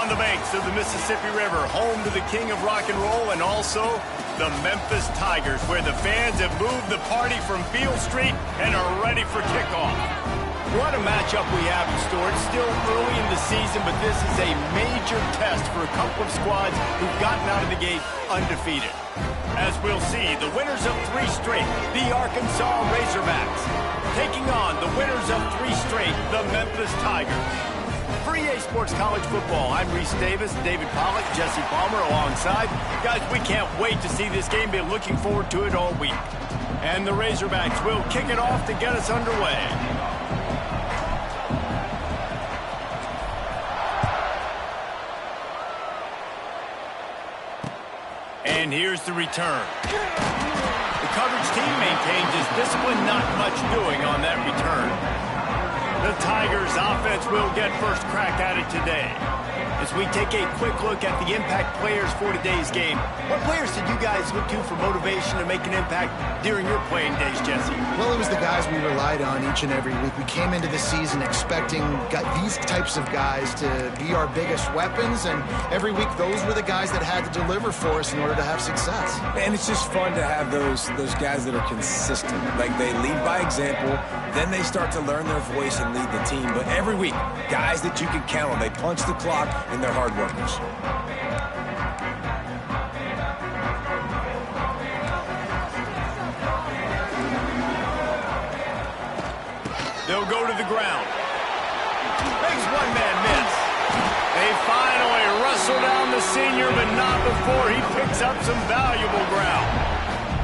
on the banks of the Mississippi River, home to the king of rock and roll and also the Memphis Tigers, where the fans have moved the party from Field Street and are ready for kickoff. What a matchup we have in store. It's still early in the season, but this is a major test for a couple of squads who've gotten out of the gate undefeated. As we'll see, the winners of 3 straight, the Arkansas Razorbacks, taking on the winners of 3 straight, the Memphis Tigers. For EA Sports College Football, I'm Reese Davis, David Pollack, Jesse Palmer alongside. Guys, we can't wait to see this game. Been looking forward to it all week. And the Razorbacks will kick it off to get us underway. And here's the return. The coverage team maintains its discipline, not much doing on that return. The Tigers offense will get first crack at it today. As we take a quick look at the impact players for today's game, what players did you guys look to for motivation to make an impact during your playing days, Jesse? Well, it was the guys we relied on each and every week. We came into the season expecting these types of guys to be our biggest weapons, and every week those were the guys that had to deliver for us in order to have success. And it's just fun to have those guys that are consistent. Like, they lead by example, then they start to learn their voice and lead the team. But every week, guys that you can count on, they punch the clock, and they're hard workers. They'll go to the ground. Makes one man miss. They finally wrestle down the senior, but not before he picks up some valuable ground.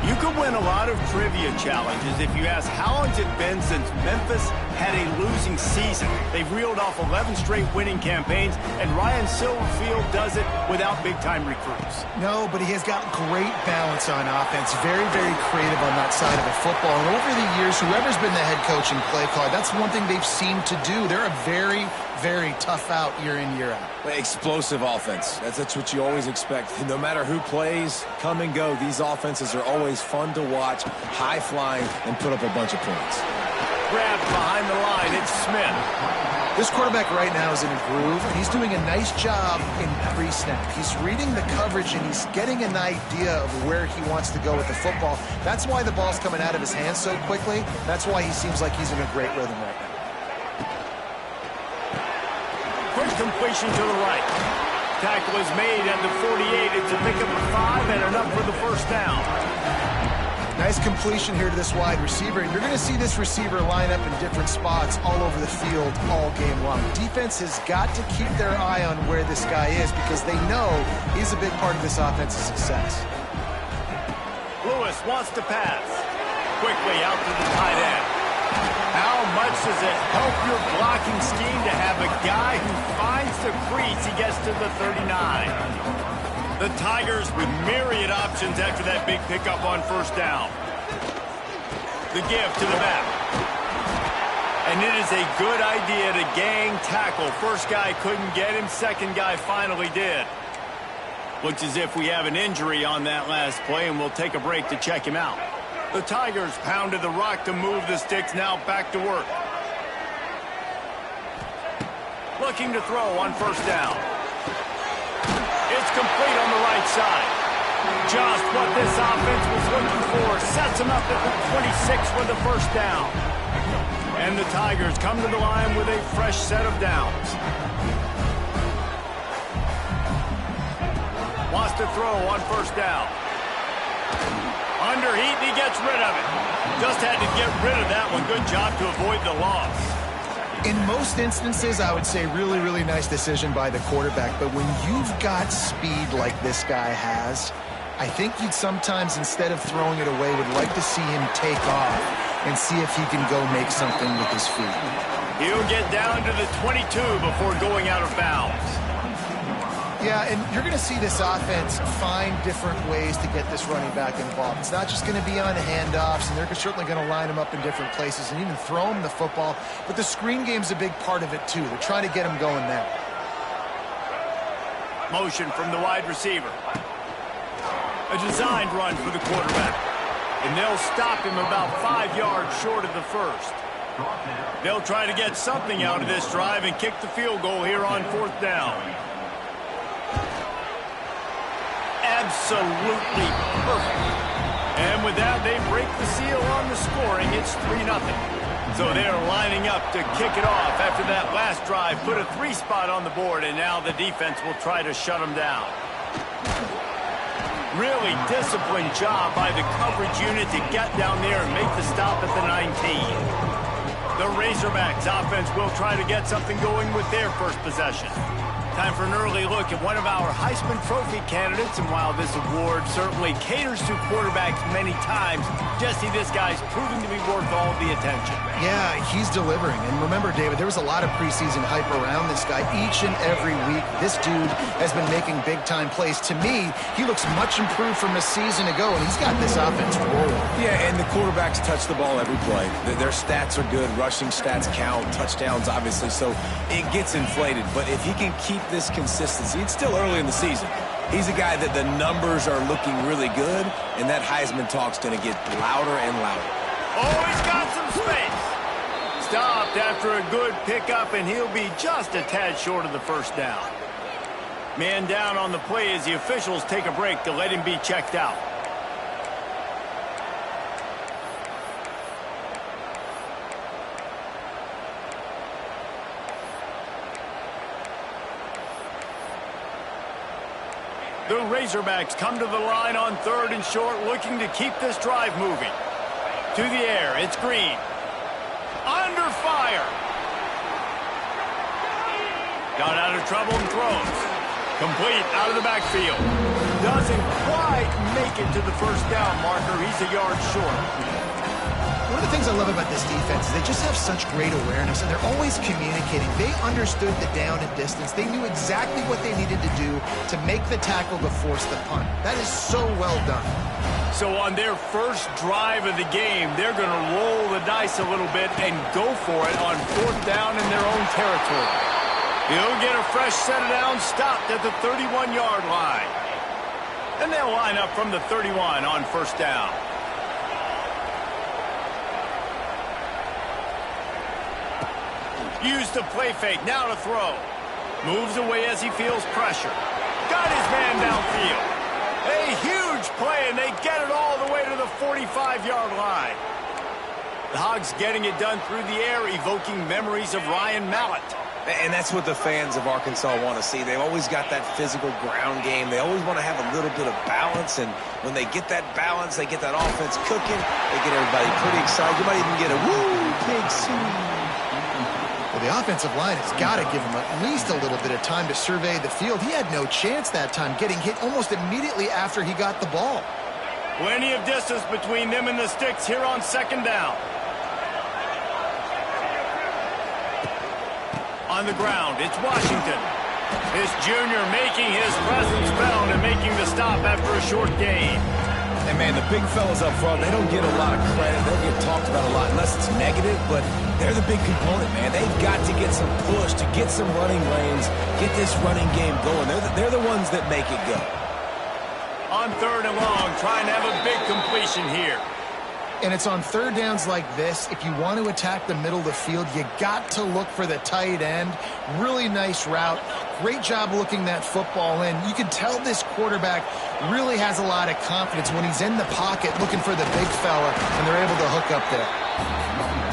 You could win a lot of trivia challenges if you ask how long's it been since Memphis had a losing season. They've reeled off 11 straight winning campaigns, and Ryan Silverfield does it without big-time recruits. No, but he has got great balance on offense. Very, very creative on that side of the football. And over the years, whoever's been the head coach and play caller, that's one thing they've seemed to do. They're a very, very tough out year in, year out. Explosive offense. That's what you always expect. No matter who plays, come and go, these offenses are always fun to watch, high-flying, and put up a bunch of points. Grabbed behind the line, it's Smith. This quarterback right now is in a groove, and he's doing a nice job in pre-snap. He's reading the coverage, and he's getting an idea of where he wants to go with the football. That's why the ball's coming out of his hands so quickly. That's why he seems like he's in a great rhythm right now. Quick completion to the right. Tackle is made at the 48. It's a pickup of 5 and enough for the first down. Nice completion here to this wide receiver, and you're going to see this receiver line up in different spots all over the field all game long. Defense has got to keep their eye on where this guy is because they know he's a big part of this offense's success. Lewis wants to pass. Quickly out to the tight end. How much does it help your blocking scheme to have a guy who finds the crease? He gets to the 39. The Tigers with myriad options after that big pickup on first down. The give to the back. And it is a good idea to gang tackle. First guy couldn't get him. Second guy finally did. Looks as if we have an injury on that last play, and we'll take a break to check him out. The Tigers pounded the rock to move the sticks. Now back to work. Looking to throw on first down. It's complete on the right side. Just what this offense was looking for. Sets him up at the 26 for the first down. And the Tigers come to the line with a fresh set of downs. Wants to throw on first down. Under heat, and he gets rid of it. Just had to get rid of that one. Good job to avoid the loss. In most instances, I would say really, really nice decision by the quarterback. But when you've got speed like this guy has, I think you'd sometimes, instead of throwing it away, would like to see him take off and see if he can go make something with his feet. He'll get down to the 22 before going out of bounds. Yeah, and you're going to see this offense find different ways to get this running back involved. It's not just going to be on handoffs, and they're certainly going to line him up in different places and even throw him the football. But the screen game's a big part of it, too. They're trying to get him going there. Motion from the wide receiver. A designed run for the quarterback. And they'll stop him about 5 yards short of the first. They'll try to get something out of this drive and kick the field goal here on fourth down. absolutely perfect. And with that, they break the seal on the scoring. It's 3-0. So they're lining up to kick it off after that last drive. Put a 3 spot on the board, and now the defense will try to shut them down. Really disciplined job by the coverage unit to get down there and make the stop at the 19. The Razorbacks offense will try to get something going with their first possession. Time for an early look at one of our Heisman Trophy candidates, and while this award certainly caters to quarterbacks many times, Jesse, this guy's proving to be worth all the attention. Yeah, he's delivering. And remember, David, there was a lot of preseason hype around this guy each and every week. This dude has been making big-time plays. To me, he looks much improved from a season ago, and he's got this offense rolling. Yeah, and the quarterbacks touch the ball every play. Their stats are good. Rushing stats count. Touchdowns, obviously, so it gets inflated. But if he can keep this consistency, it's still early in the season. He's a guy that the numbers are looking really good, and that Heisman talk's going to get louder and louder. Oh, he's got some space. Stopped after a good pickup, and he'll be just a tad short of the first down. Man down on the play as the officials take a break to let him be checked out. The Razorbacks come to the line on 3rd and short, looking to keep this drive moving. To the air, it's Green. Under fire. Got out of trouble and throws. Complete out of the backfield. Doesn't quite make it to the first down marker. He's a yard short. One of the things I love about this defense is they just have such great awareness, and they're always communicating. They understood the down and distance. They knew exactly what they needed to do to make the tackle to force the punt. That is so well done. So on their first drive of the game, they're going to roll the dice a little bit and go for it on 4th down in their own territory. He'll get a fresh set of downs, stopped at the 31-yard line. And they'll line up from the 31 on 1st down. Used the play fake, now to throw. Moves away as he feels pressure. Got his man downfield. A huge play, and they get it all the way to the 45-yard line. The Hogs getting it done through the air, evoking memories of Ryan Mallett. And that's what the fans of Arkansas want to see. They've always got that physical ground game. They always want to have a little bit of balance, and when they get that balance, they get that offense cooking, they get everybody pretty excited. You might even get a woo, Pig City. Well, the offensive line has got to give him at least a little bit of time to survey the field. He had no chance that time, getting hit almost immediately after he got the ball. Plenty of distance between them and the sticks here on 2nd down. On the ground, it's Washington. This junior making his presence felt and making the stop after a short gain. And, man, the big fellas up front, they don't get a lot of credit. They don't get talked about a lot unless it's negative, but they're the big component, man. They've got to get some push, to get some running lanes, get this running game going. They're the ones that make it go. On 3rd and long, trying to have a big completion here. And it's on 3rd downs like this. If you want to attack the middle of the field, you got to look for the tight end. Really nice route. Great job looking that football in. You can tell this quarterback really has a lot of confidence when he's in the pocket looking for the big fella, and they're able to hook up there.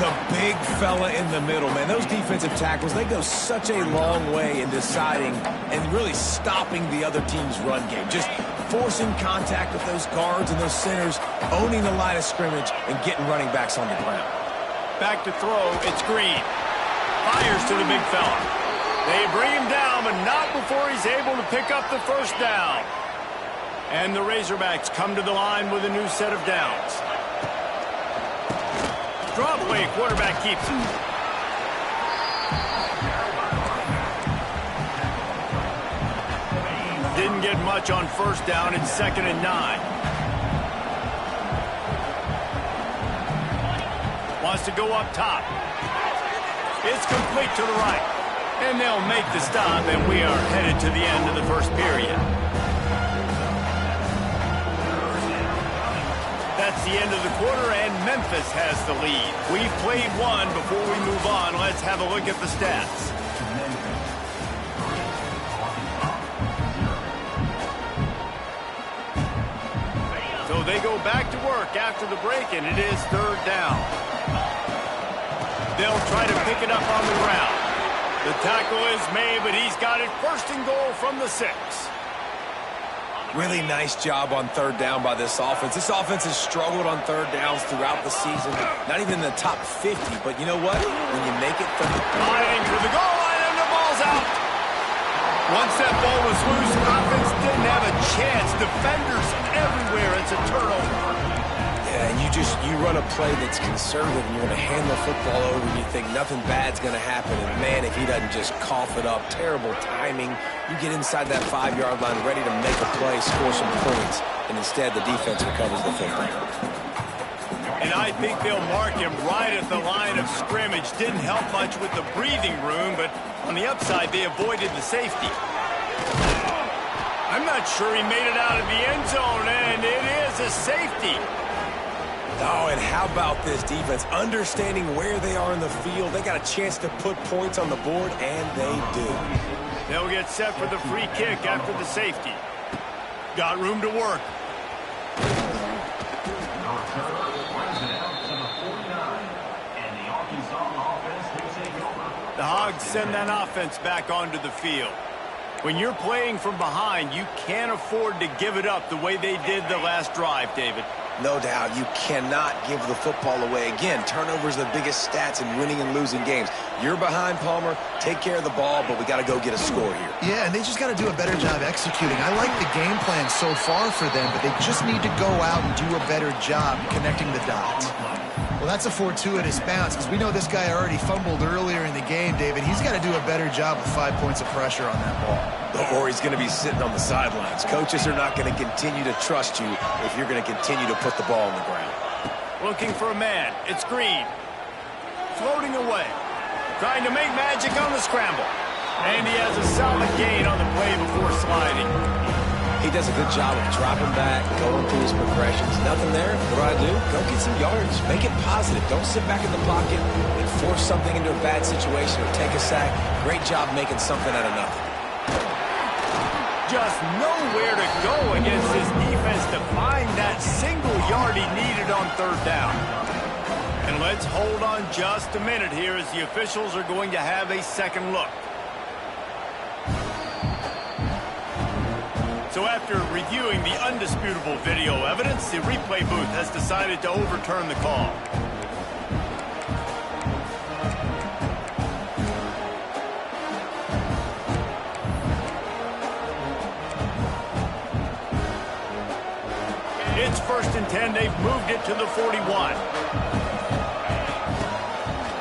The big fella in the middle, man. Those defensive tackles, they go such a long way in deciding and really stopping the other team's run game. Just forcing contact with those guards and those centers, owning the line of scrimmage, and getting running backs on the ground. Back to throw, it's Green. Fires to the big fella. They bring him down, but not before he's able to pick up the first down. And the Razorbacks come to the line with a new set of downs. Draw play, quarterback keeps it. Didn't get much on 1st down. It's 2nd and 9. Wants to go up top. It's complete to the right. And they'll make the stop, and we are headed to the end of the first period. That's the end of the quarter, and Memphis has the lead. We've played one. Before we move on, let's have a look at the stats. So they go back to work after the break, and it is third down. They'll try to pick it up on the ground. The tackle is made, but he's got it first and goal from the 6. Really nice job on third down by this offense. This offense has struggled on third downs throughout the season. Not even in the top 50, but you know what? When you make it from the line to the goal line, and the ball's out. Once that ball was loose, offense didn't have a chance. Defenders everywhere. It's a turnover. Yeah, and you run a play that's conservative, and you're going to hand the football over, and you think nothing bad's going to happen. And, man, if he doesn't just cough it up, terrible timing. You get inside that 5-yard line ready to make a play, score some points, and instead the defense recovers the football. And I think they'll mark him right at the line of scrimmage. Didn't help much with the breathing room, but on the upside, they avoided the safety. I'm not sure he made it out of the end zone, and it is a safety. Oh, and how about this defense? Understanding where they are in the field. They got a chance to put points on the board, and they do. They'll get set for the free kick after the safety. Got room to work. The Hogs send that offense back onto the field. When you're playing from behind, you can't afford to give it up the way they did the last drive, David. No doubt, you cannot give the football away. Again, turnovers are the biggest stats in winning and losing games. You're behind, Palmer. Take care of the ball, but we got to go get a score here. Yeah, and they just got to do a better job executing. I like the game plan so far for them, but they just need to go out and do a better job connecting the dots. Well, that's a fortuitous bounce because we know this guy already fumbled earlier in the game, David. He's got to do a better job with 5 points of pressure on that ball. Or he's going to be sitting on the sidelines. Coaches are not going to continue to trust you if you're going to continue to put the ball on the ground. Looking for a man. It's Green. Floating away. Trying to make magic on the scramble. And he has a solid gain on the play before sliding. He does a good job of dropping back, going through his progressions. Nothing there. What do? Go get some yards. Make it positive. Don't sit back in the pocket and force something into a bad situation or take a sack. Great job making something out of nothing. Just nowhere to go against his defense to find that single yard he needed on third down. And let's hold on just a minute here as the officials are going to have a second look. So after reviewing the undisputable video evidence, the replay booth has decided to overturn the call. It's 1st and 10. They've moved it to the 41.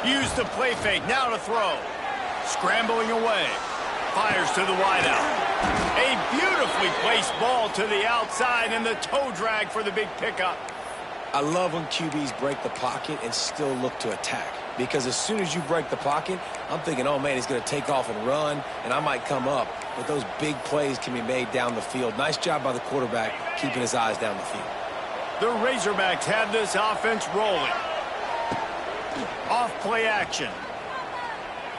Use the play fake. Now to throw. Scrambling away. Fires to the wideout. A beautifully placed ball to the outside and the toe drag for the big pickup. I love when QBs break the pocket and still look to attack. Because as soon as you break the pocket, I'm thinking, oh, man, he's going to take off and run, and I might come up. But those big plays can be made down the field. Nice job by the quarterback keeping his eyes down the field. The Razorbacks have this offense rolling. Off play action.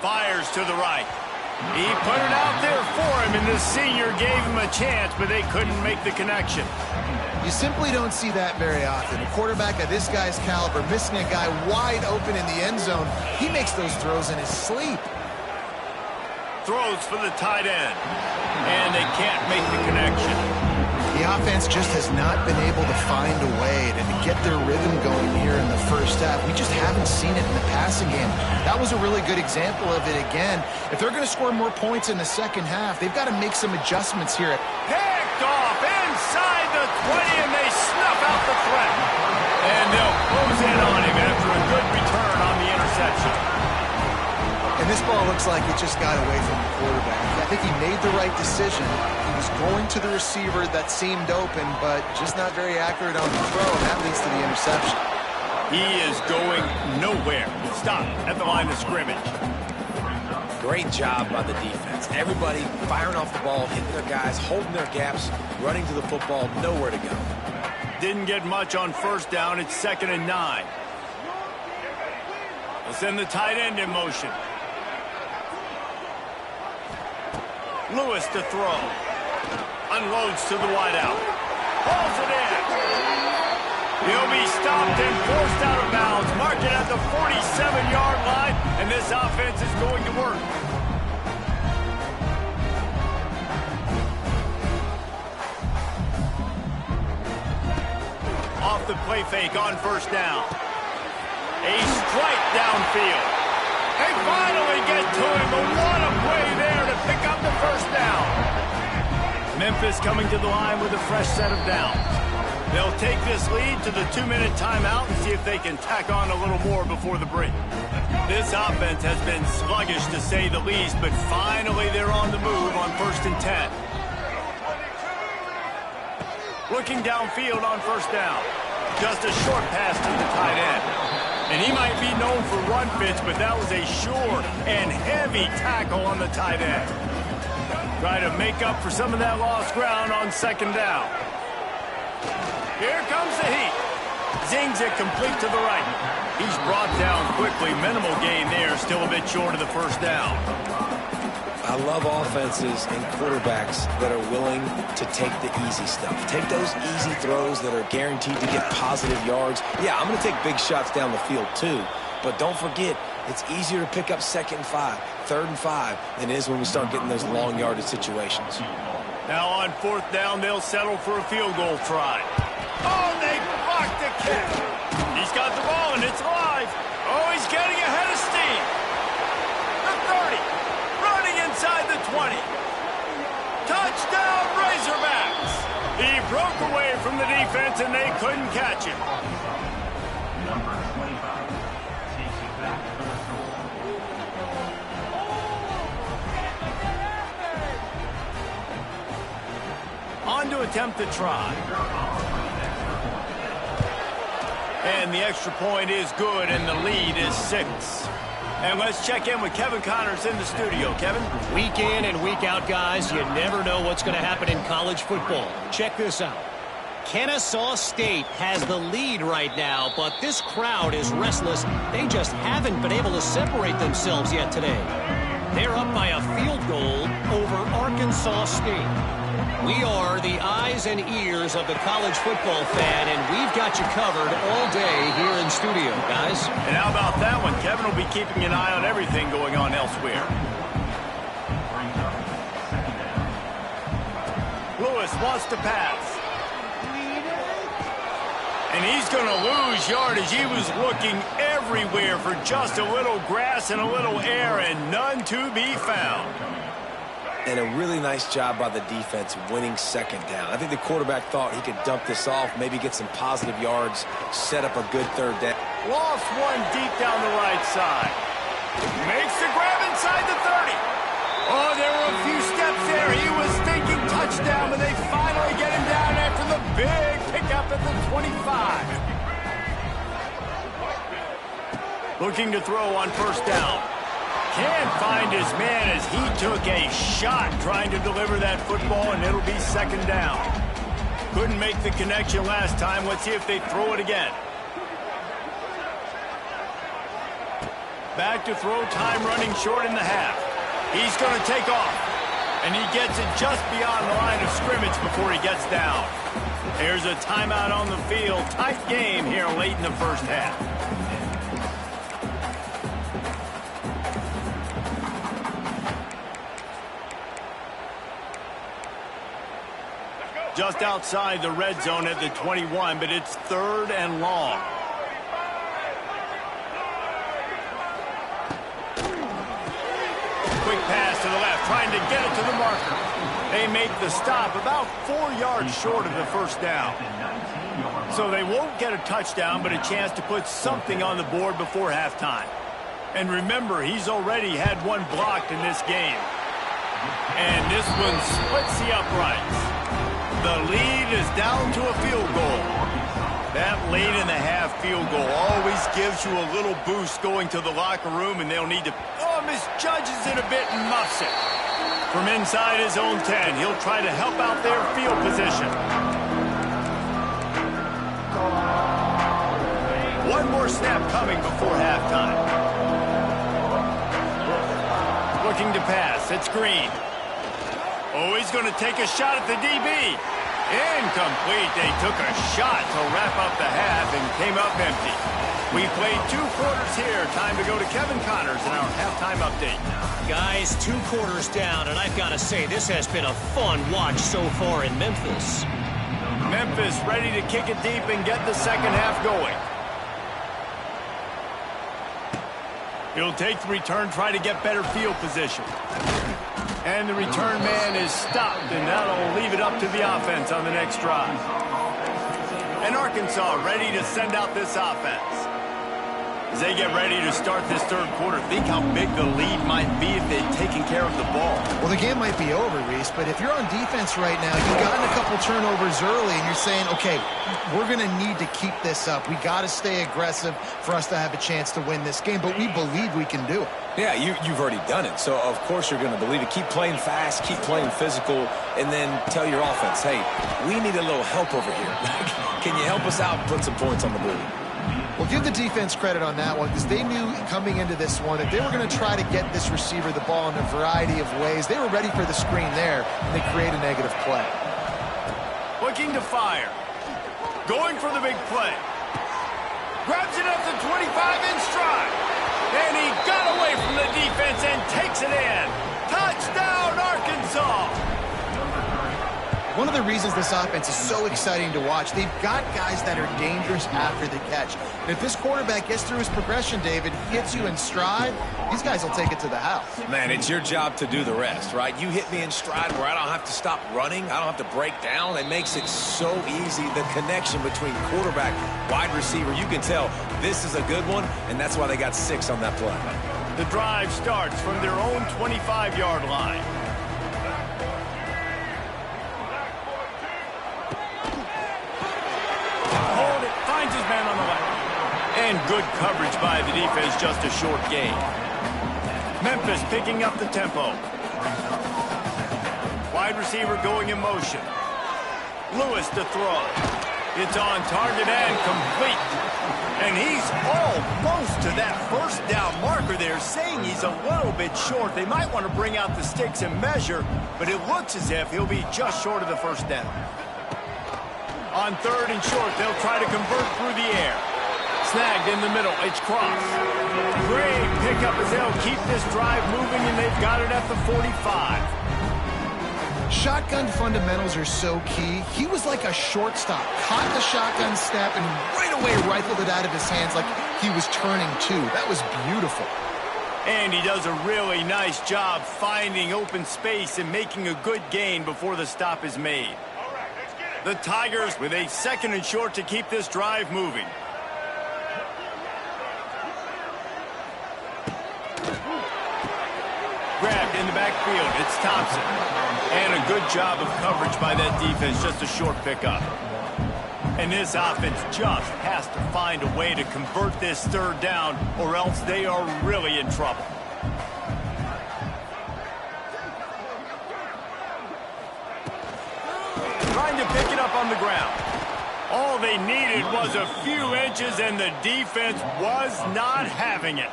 Fires to the right. He put it out there for him, and the senior gave him a chance, but they couldn't make the connection. You simply don't see that very often. A quarterback of this guy's caliber missing a guy wide open in the end zone. He makes those throws in his sleep. Throws for the tight end, and they can't make the connection. The offense just has not been able to find a way to get their rhythm going here in the first half. We just haven't seen it in the passing game. That was a really good example of it again. If they're going to score more points in the second half, they've got to make some adjustments here. Picked off inside the 20, and they snuff out the threat. And they'll close in on him after a good return on the interception. And this ball looks like it just got away from the quarterback. I think he made the right decision. He was going to the receiver that seemed open, but just not very accurate on the throw, and that leads to the interception. He is going nowhere. Stop at the line of scrimmage. Great job by the defense. Everybody firing off the ball, hitting their guys, holding their gaps, running to the football, nowhere to go. Didn't get much on first down. It's 2nd and 9. We'll send the tight end in motion. Lewis to throw. Unloads to the wideout. Hauls it in. He'll be stopped and forced out of bounds. Mark it at the 47-yard line, and this offense is going to work. Off the play fake on first down. A strike downfield. They finally get to him, but what a play there to pick up the first down. Memphis coming to the line with a fresh set of downs. They'll take this lead to the 2-minute timeout and see if they can tack on a little more before the break. This offense has been sluggish to say the least, but finally they're on the move on 1st and 10. Looking downfield on first down. Just a short pass to the tight end. And he might be known for run fits, but that was a sure and heavy tackle on the tight end. Try to make up for some of that lost ground on 2nd down. Here comes the heat. Zings it complete to the right. He's brought down quickly. Minimal gain there. Still a bit short of the first down. I love offenses and quarterbacks that are willing to take the easy stuff. Take those easy throws that are guaranteed to get positive yards. Yeah, I'm going to take big shots down the field too. But don't forget, it's easier to pick up 2nd and 5, 3rd and 5 than it is when we start getting those long yardage situations. Now on 4th down, they'll settle for a field goal try. Oh, they blocked the kick. He's got the ball, and it's live. Oh, he's getting ahead of steam. The 30. Running inside the 20. Touchdown, Razorbacks. He broke away from the defense, and they couldn't catch him. Number 25 takes it back for the score. On to attempt the try. And the extra point is good, and the lead is 6. And let's check in with Kevin Connors in the studio. Kevin? Week in and week out, guys, you never know what's going to happen in college football. Check this out. Kennesaw State has the lead right now, but this crowd is restless. They just haven't been able to separate themselves yet today. They're up by a field goal over Arkansas State. We are the eyes and ears of the college football fan, and we've got you covered all day here in studio, guys. And how about that one? Kevin will be keeping an eye on everything going on elsewhere. Lewis wants to pass. And he's going to lose yardage. He was looking everywhere for just a little grass and a little air, and none to be found. And a really nice job by the defense winning 2nd down. I think the quarterback thought he could dump this off, maybe get some positive yards, set up a good 3rd down. Lost one deep down the right side. Makes the grab inside the 30. Oh, there were a few steps there. He was thinking touchdown, but they finally get him down after the big pickup at the 25. Looking to throw on 1st down. Can't find his man as he took a shot trying to deliver that football, and it'll be 2nd down. Couldn't make the connection last time. Let's see if they throw it again. Back to throw, time running short in the half. He's going to take off, and he gets it just beyond the line of scrimmage before he gets down. There's a timeout on the field. Tight game here late in the first half. Just outside the red zone at the 21, but it's 3rd and long. Quick pass to the left, trying to get it to the marker. They make the stop about 4 yards short of the 1st down. So they won't get a touchdown, but a chance to put something on the board before halftime. And remember, he's already had one blocked in this game. And this one splits the uprights. The lead is down to a field goal. That late in the half field goal always gives you a little boost going to the locker room, and they'll need to misjudges it a bit and muffs it. From inside his own 10, he'll try to help out their field position. One more snap coming before halftime. Looking to pass. It's Green. Oh, he's going to take a shot at the DB. Incomplete. They took a shot to wrap up the half and came up empty. We played 2 quarters here. Time to go to Kevin Connors in our halftime update. Guys, 2 quarters down, and I've got to say, this has been a fun watch so far in Memphis. Memphis ready to kick it deep and get the second half going. He'll take the return, try to get better field position. And the return man is stopped, and that'll leave it up to the offense on the next drive. And Arkansas ready to send out this offense. As they get ready to start this third quarter, think how big the lead might be if they'd taken care of the ball. Well, the game might be over, Reese, but if you're on defense right now, you've gotten a couple turnovers early, and you're saying, okay, we're going to need to keep this up. We got to stay aggressive for us to have a chance to win this game, but we believe we can do it. Yeah, you've already done it, so of course you're going to believe it. Keep playing fast, keep playing physical, and then tell your offense, hey, we need a little help over here. Can you help us out and put some points on the board? Well, give the defense credit on that one because they knew coming into this one if they were going to try to get this receiver the ball in a variety of ways, they were ready for the screen there, and they create a negative play. Looking to fire. Going for the big play. Grabs it up to 25 in stride. And he got away from the defense and takes it in. Touchdown, Arkansas! One of the reasons this offense is so exciting to watch, they've got guys that are dangerous after the catch. And if this quarterback gets through his progression, David, gets you in stride, these guys will take it to the house. Man, it's your job to do the rest, right? You hit me in stride where I don't have to stop running. I don't have to break down. It makes it so easy. The connection between quarterback, wide receiver, you can tell this is a good one, and that's why they got 6 on that play. The drive starts from their own 25-yard line. Hold it, finds his man on the left. And good coverage by the defense, just a short gain. Memphis picking up the tempo. Wide receiver going in motion. Lewis to throw. It's on target and complete. And he's almost to that first down marker there, saying he's a little bit short. They might want to bring out the sticks and measure, but it looks as if he'll be just short of the first down. On 3rd and short, they'll try to convert through the air. Snagged in the middle, it's Cross. Great pickup as they'll keep this drive moving, and they've got it at the 45. Shotgun fundamentals are so key. He was like a shortstop, caught the shotgun snap, and right away rifled it out of his hands like he was turning two. That was beautiful. And he does a really nice job finding open space and making a good gain before the stop is made. The Tigers with a 2nd and short to keep this drive moving. Grabbed in the backfield, it's Thompson. And a good job of coverage by that defense, just a short pickup. And this offense just has to find a way to convert this 3rd down, or else they are really in trouble. Trying to pick it up on the ground. All they needed was a few inches, and the defense was not having it.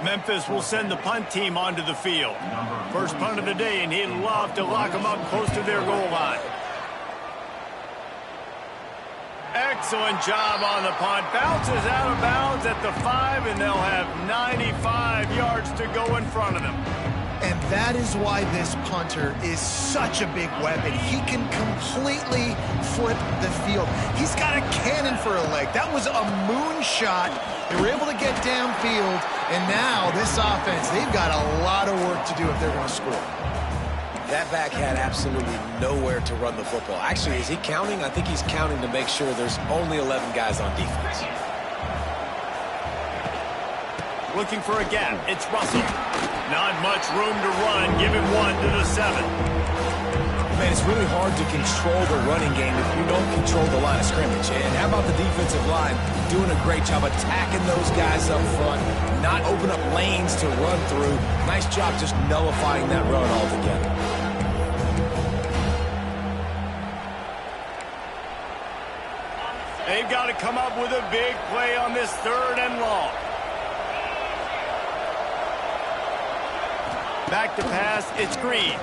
Memphis will send the punt team onto the field. First punt of the day, and he'd love to lock them up close to their goal line. Excellent job on the punt. Bounces out of bounds at the 5, and they'll have 95 yards to go in front of them. And that is why this punter is such a big weapon. He can completely flip the field. He's got a cannon for a leg. That was a moonshot. They were able to get downfield, and now this offense, they've got a lot of work to do if they're going to score. That back had absolutely nowhere to run the football. Actually, is he counting? I think he's counting to make sure there's only 11 guys on defense. Looking for a gap. It's Russell. Not much room to run. Give him 1 to the 7. Man, it's really hard to control the running game if you don't control the line of scrimmage. And how about the defensive line doing a great job attacking those guys up front, not open up lanes to run through. Nice job just nullifying that run altogether. They've got to come up with a big play on this 3rd and long. Back to pass, it's Green.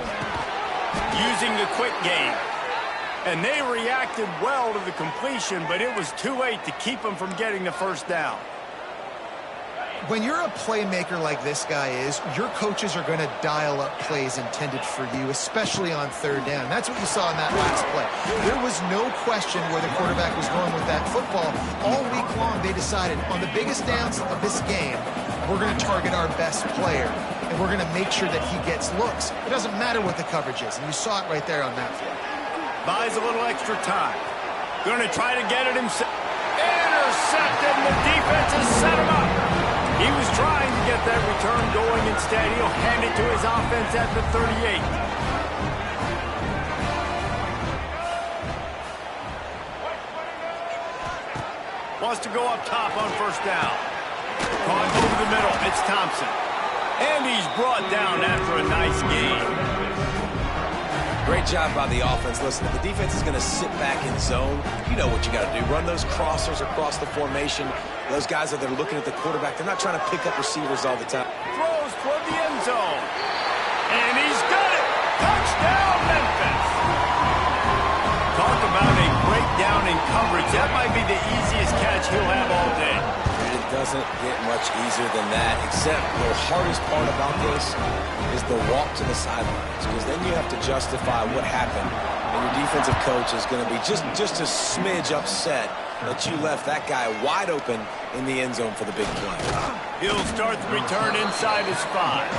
Using the quick game. And they reacted well to the completion, but it was too late to keep them from getting the first down. When you're a playmaker like this guy is, your coaches are going to dial up plays intended for you, especially on third down. That's what you saw in that last play. There was no question where the quarterback was going with that football. All week long, they decided on the biggest downs of this game, we're going to target our best player, and we're going to make sure that he gets looks. It doesn't matter what the coverage is, and you saw it right there on that play. Buys a little extra time. Going to try to get it himself. Intercepted, and the defense has set him up. He was trying to get that return going. Instead, he'll hand it to his offense at the 38. Wants to go up top on first down. Caught over the middle. It's Thompson. And he's brought down after a nice game. Great job by the offense. Listen, if the defense is going to sit back in zone, you know what you got to do. Run those crossers across the formation. Those guys that are looking at the quarterback, they're not trying to pick up receivers all the time. Throws toward the end zone. And he's got it. Touchdown, Memphis. Talk about a breakdown in coverage. That might be the easiest catch he'll have all day. It doesn't get much easier than that, except the hardest part about this is the walk to the sidelines, because then you have to justify what happened, and your defensive coach is going to be just a smidge upset that you left that guy wide open in the end zone for the big play. He'll start the return inside his 5.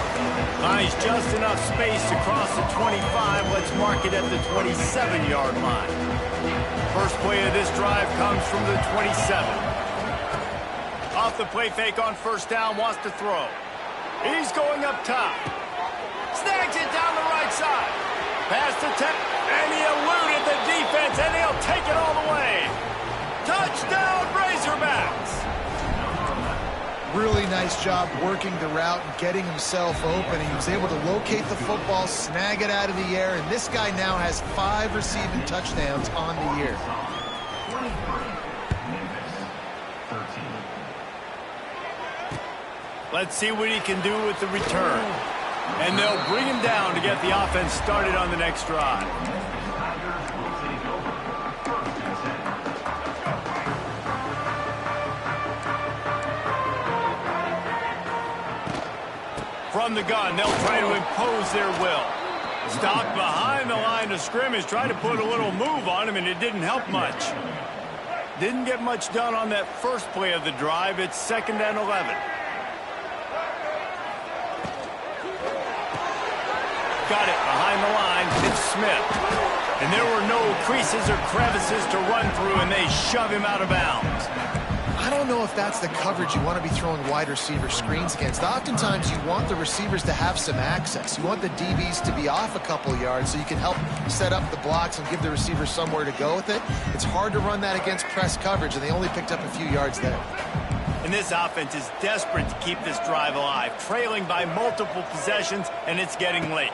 Buys just enough space to cross the 25. Let's mark it at the 27-yard line. First play of this drive comes from the 27. Off the play fake on first down, wants to throw. He's going up top. Snags it down the right side. Pass to 10, and he eluded the defense, and he'll take it all the way. Touchdown, Razorbacks! Really nice job working the route and getting himself open. He was able to locate the football, snag it out of the air, and this guy now has 5 receiving touchdowns on the year. Let's see what he can do with the return. And they'll bring him down to get the offense started on the next drive. From the gun, they'll try to impose their will. Stopped behind the line of scrimmage, tried to put a little move on him, and it didn't help much. Didn't get much done on that first play of the drive. It's 2nd and 11. Got it behind the line. It's Smith. And there were no creases or crevices to run through, and they shove him out of bounds. I don't know if that's the coverage you want to be throwing wide receiver screens against. Oftentimes, you want the receivers to have some access. You want the DBs to be off a couple yards so you can help set up the blocks and give the receivers somewhere to go with it. It's hard to run that against press coverage, and they only picked up a few yards there. And this offense is desperate to keep this drive alive, trailing by multiple possessions, and it's getting late.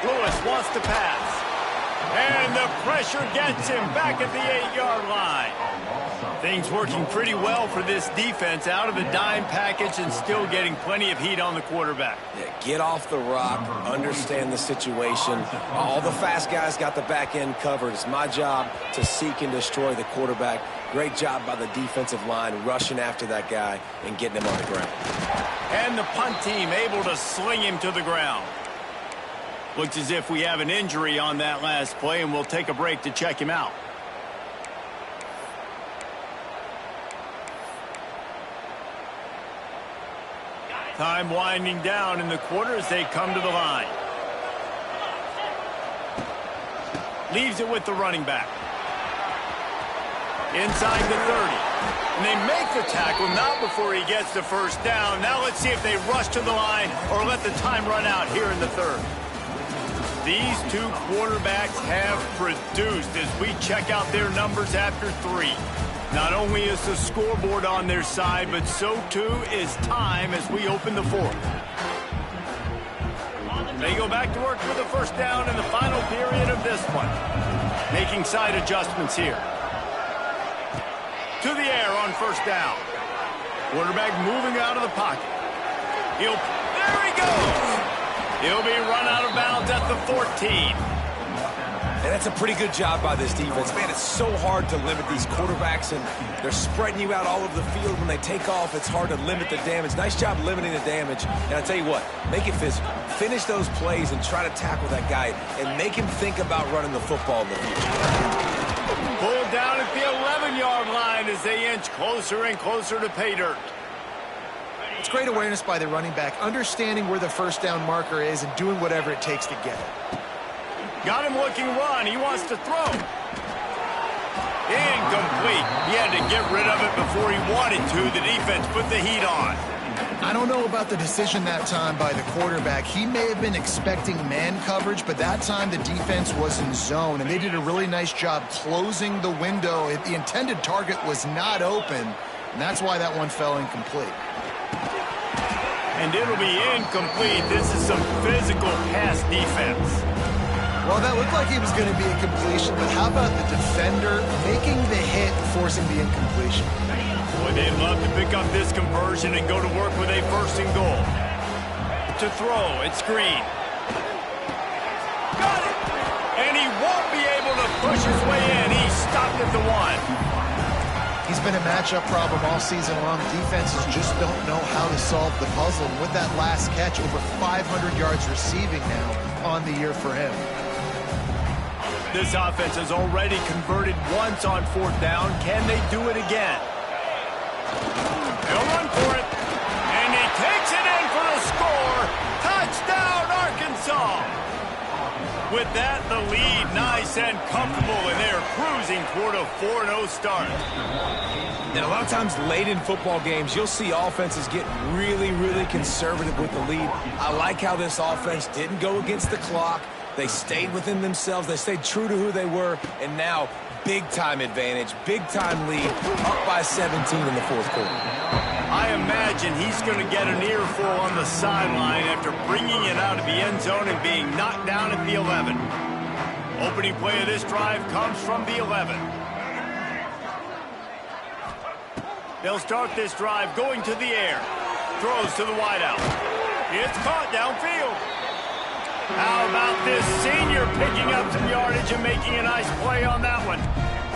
Lewis wants to pass. And the pressure gets him back at the 8-yard line. Things working pretty well for this defense, out of the dime package and still getting plenty of heat on the quarterback. Yeah, get off the rock, understand the situation. All the fast guys got the back end covered. It's my job to seek and destroy the quarterback. Great job by the defensive line rushing after that guy and getting him on the ground. And the punt team able to sling him to the ground. Looks as if we have an injury on that last play, and we'll take a break to check him out. Time winding down in the quarter as they come to the line. Leaves it with the running back. Inside the 30. And they make the tackle, not before he gets the first down. Now let's see if they rush to the line or let the time run out here in the third. These two quarterbacks have produced as we check out their numbers after 3. Not only is the scoreboard on their side, but so too is time as we open the 4th. They go back to work with the first down in the final period of this one. Making side adjustments here. To the air on first down. Quarterback moving out of the pocket. There he goes. He'll be run out of bounds at the 14. And that's a pretty good job by this defense. Man, it's so hard to limit these quarterbacks, and they're spreading you out all over the field. When they take off, it's hard to limit the damage. Nice job limiting the damage. And I tell you what, make it physical. Finish those plays and try to tackle that guy and make him think about running the football in the future. Pulled down at the 11-yard line as they inch closer and closer to pay dirt. It's great awareness by the running back, understanding where the first down marker is and doing whatever it takes to get it. Got him looking run. He wants to throw. Incomplete. He had to get rid of it before he wanted to. The defense put the heat on. I don't know about the decision that time by the quarterback. He may have been expecting man coverage, but that time the defense was in zone, and they did a really nice job closing the window. The intended target was not open, and that's why that one fell incomplete. And it'll be incomplete. This is some physical pass defense. Well, that looked like he was going to be a completion, but how about the defender making the hit and forcing the incompletion? Boy, they'd love to pick up this conversion and go to work with a first and goal. To throw, it's Green. Got it! And he won't be able to push his way in. He stopped at the 1. He's been a matchup problem all season long. Defenses just don't know how to solve the puzzle. And with that last catch, over 500 yards receiving now on the year for him. This offense has already converted once on 4th down. Can they do it again? They'll run for it. And he takes it in for the score. Touchdown, Arkansas. With that, the lead nice and comfortable, and they're cruising toward a 4-0 start. And a lot of times late in football games, you'll see offenses get really, really conservative with the lead. I like how this offense didn't go against the clock. They stayed within themselves. They stayed true to who they were. And now, big-time advantage, big-time lead, up by 17 in the 4th quarter. I imagine he's going to get an earful on the sideline after bringing it out of the end zone and being knocked down at the 11. Opening play of this drive comes from the 11. They'll start this drive going to the air. Throws to the wideout. It's caught downfield. How about this senior picking up some yardage and making a nice play on that one?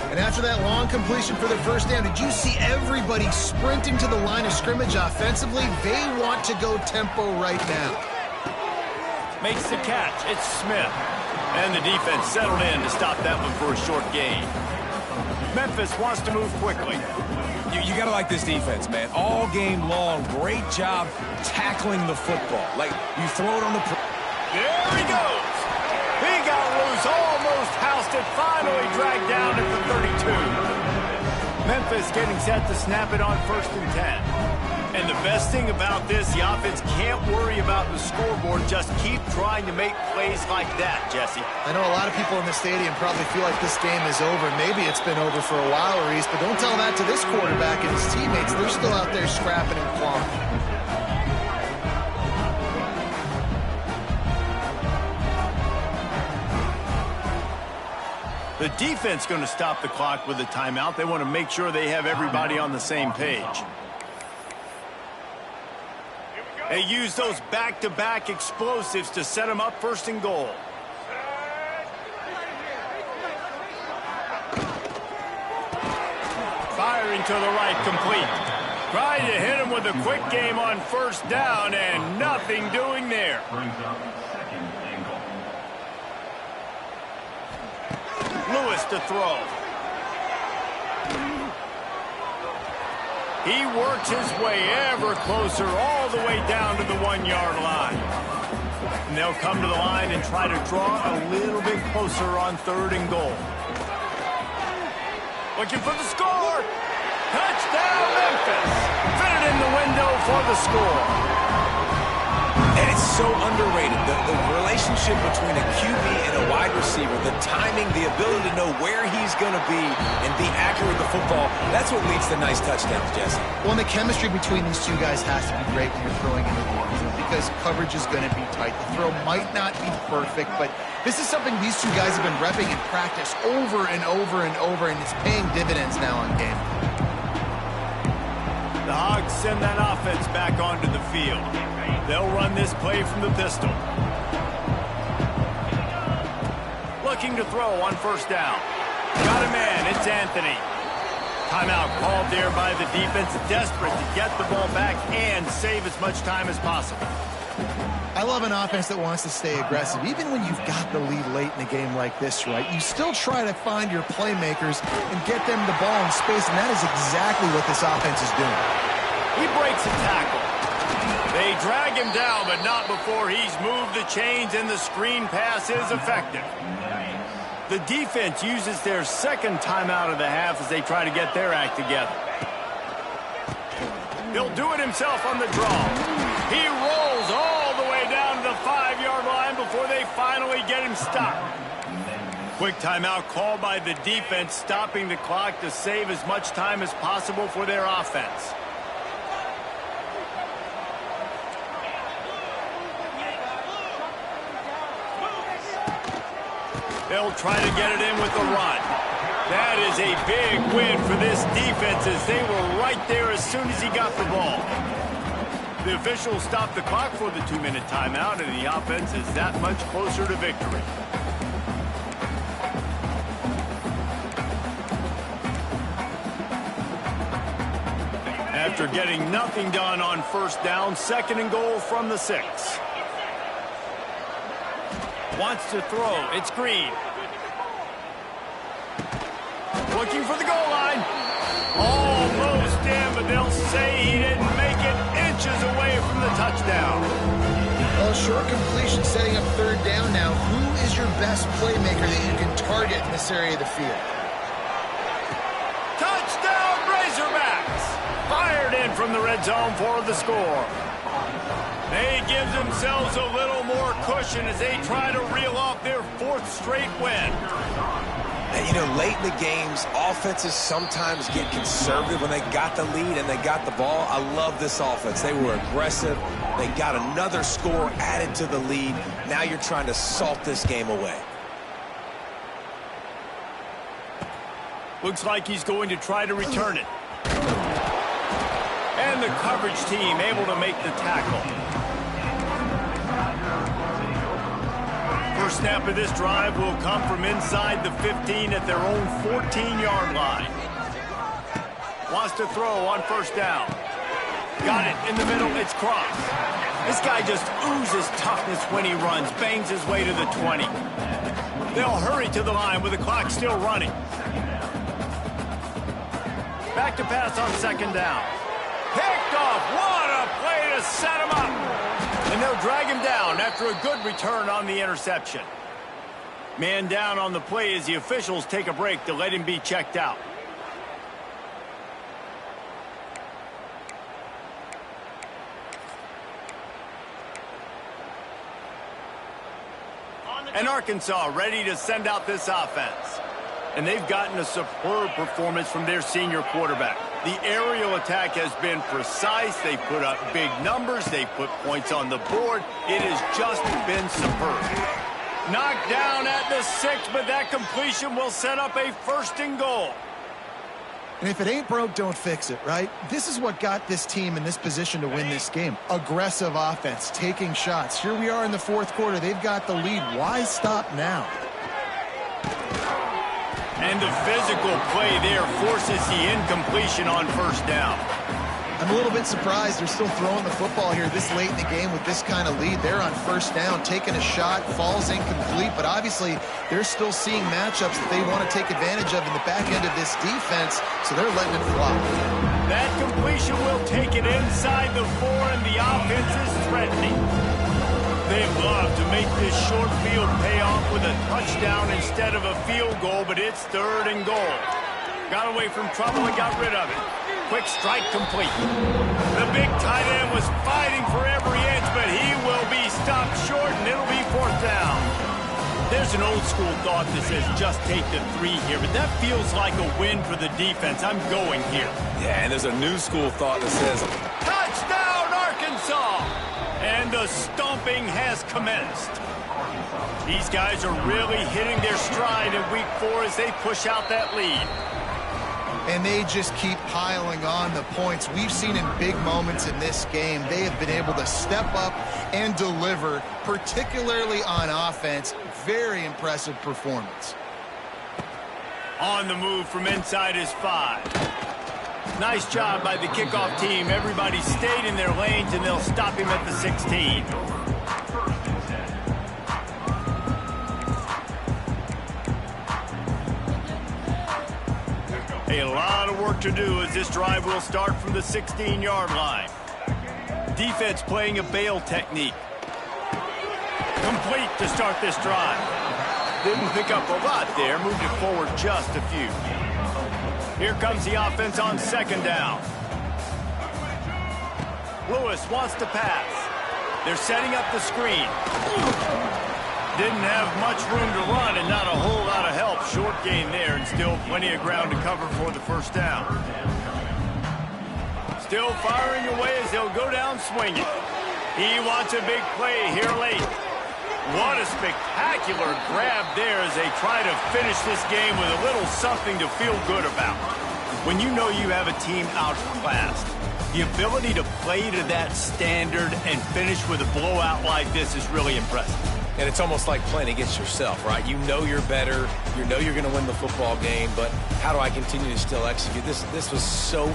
And after that long completion for the first down, did you see everybody sprinting to the line of scrimmage offensively? They want to go tempo right now. Makes the catch. It's Smith. And the defense settled in to stop that one for a short gain. Memphis wants to move quickly. You got to like this defense, man. All game long, great job tackling the football. Like, you throw it on the... There he goes. He got loose, almost housed it, finally dragged down at the 32. Memphis getting set to snap it on 1st and 10. And the best thing about this, the offense can't worry about the scoreboard. Just keep trying to make plays like that, Jesse. I know a lot of people in the stadium probably feel like this game is over. Maybe it's been over for a while, Reese, but don't tell that to this quarterback and his teammates. They're still out there scrapping and clawing. The defense going to stop the clock with a timeout. They want to make sure they have everybody on the same page. They use those back-to-back explosives to set them up 1st and goal. Firing to the right, complete. Trying to hit him with a quick game on 1st down, and nothing doing there. Brings up 2nd and goal. Lewis to throw. He works his way ever closer all the way down to the 1-yard line. And they'll come to the line and try to draw a little bit closer on 3rd and goal. Looking for the score. Touchdown, Memphis. Fitted in the window for the score. And it's so underrated. The relationship between a QB and a wide receiver, the timing, the ability to know where he's going to be and be accurate with the football, that's what leads to nice touchdowns, Jesse. Well, and the chemistry between these two guys has to be great when you're throwing into the end zone because coverage is going to be tight. The throw might not be perfect, but this is something these two guys have been repping in practice over and over and over, and it's paying dividends now on game. The Hogs send that offense back onto the field. They'll run this play from the pistol. Looking to throw on first down. Got a man. It's Anthony. Timeout called there by the defense, desperate to get the ball back and save as much time as possible. I love an offense that wants to stay aggressive. Even when you've got the lead late in a game like this, right, you still try to find your playmakers and get them the ball in space, and that is exactly what this offense is doing. He breaks a tackle. They drag him down, but not before he's moved the chains, and the screen pass is effective. The defense uses their second timeout of the half as they try to get their act together. He'll do it himself on the draw. He rolls all the way down to the 5-yard line before they finally get him stopped. Quick timeout called by the defense, stopping the clock to save as much time as possible for their offense. They'll try to get it in with the run. That is a big win for this defense as they were right there as soon as he got the ball. The officials stopped the clock for the 2-minute timeout, and the offense is that much closer to victory. After getting nothing done on first down, 2nd and goal from the 6. Wants to throw. It's Green. Looking for the goal line. Almost in, but they'll say he didn't make it, inches away from the touchdown. Well, short completion setting up 3rd down now. Who is your best playmaker that you can target in this area of the field? Touchdown, Razorbacks! Fired in from the red zone for the score. They give themselves a little more cushion as they try to reel off their 4th straight win. And, you know, late in the games, offenses sometimes get conservative when they got the lead and they got the ball. I love this offense. They were aggressive. They got another score added to the lead. Now you're trying to salt this game away. Looks like he's going to try to return it. And the coverage team able to make the tackle. First snap of this drive will come from inside the 15 at their own 14-yard line. Wants to throw on first down. Got it in the middle. It's Cross. This guy just oozes toughness when he runs. Bangs his way to the 20. They'll hurry to the line with the clock still running. Back to pass on 2nd down. Picked off. What a play to set him up. And they'll drag him down after a good return on the interception. Man down on the play as the officials take a break to let him be checked out. And Arkansas ready to send out this offense. And they've gotten a superb performance from their senior quarterback. The aerial attack has been precise. They put up big numbers. They put points on the board. It has just been superb. Knocked down at the 6, but that completion will set up a 1st and goal. And if it ain't broke, don't fix it, right? This is what got this team in this position to win this game. Aggressive offense, taking shots. Here we are in the 4th quarter. They've got the lead. Why stop now? And the physical play there forces the incompletion on first down. I'm a little bit surprised they're still throwing the football here this late in the game with this kind of lead. They're on first down, taking a shot, falls incomplete, but obviously they're still seeing matchups that they want to take advantage of in the back end of this defense, so they're letting it fly. That completion will take it inside the 4, and the offense is threatening. They love to make this short field pay off with a touchdown instead of a field goal, but it's 3rd and goal. Got away from trouble and got rid of it. Quick strike complete. The big tight end was fighting for every inch, but he will be stopped short, and it'll be 4th down. There's an old school thought that says just take the 3 here, but that feels like a win for the defense. I'm going here. Yeah, and there's a new school thought that says touchdown, Arkansas! And the stomping has commenced. These guys are really hitting their stride in week 4 as they push out that lead. and they just keep piling on the points. We've seen in big moments in this game, they have been able to step up and deliver, particularly on offense. Very impressive performance. On the move from inside his 5. Nice job by the kickoff team. Everybody stayed in their lanes, and they'll stop him at the 16. A lot of work to do as this drive will start from the 16-yard line. Defense playing a bail technique. Complete to start this drive. Didn't pick up a lot there, moved it forward just a few. Here comes the offense on second down. Lewis wants to pass. They're setting up the screen. Didn't have much room to run and not a whole lot of help. Short gain there and still plenty of ground to cover for the first down. Still firing away as they'll go down swinging. He wants a big play here late. What a spectacular grab there as they try to finish this game with a little something to feel good about. When you know you have a team outclassed, the ability to play to that standard and finish with a blowout like this is really impressive. And it's almost like playing against yourself, right? You know you're better. You know you're going to win the football game, but how do I continue to still execute? This was so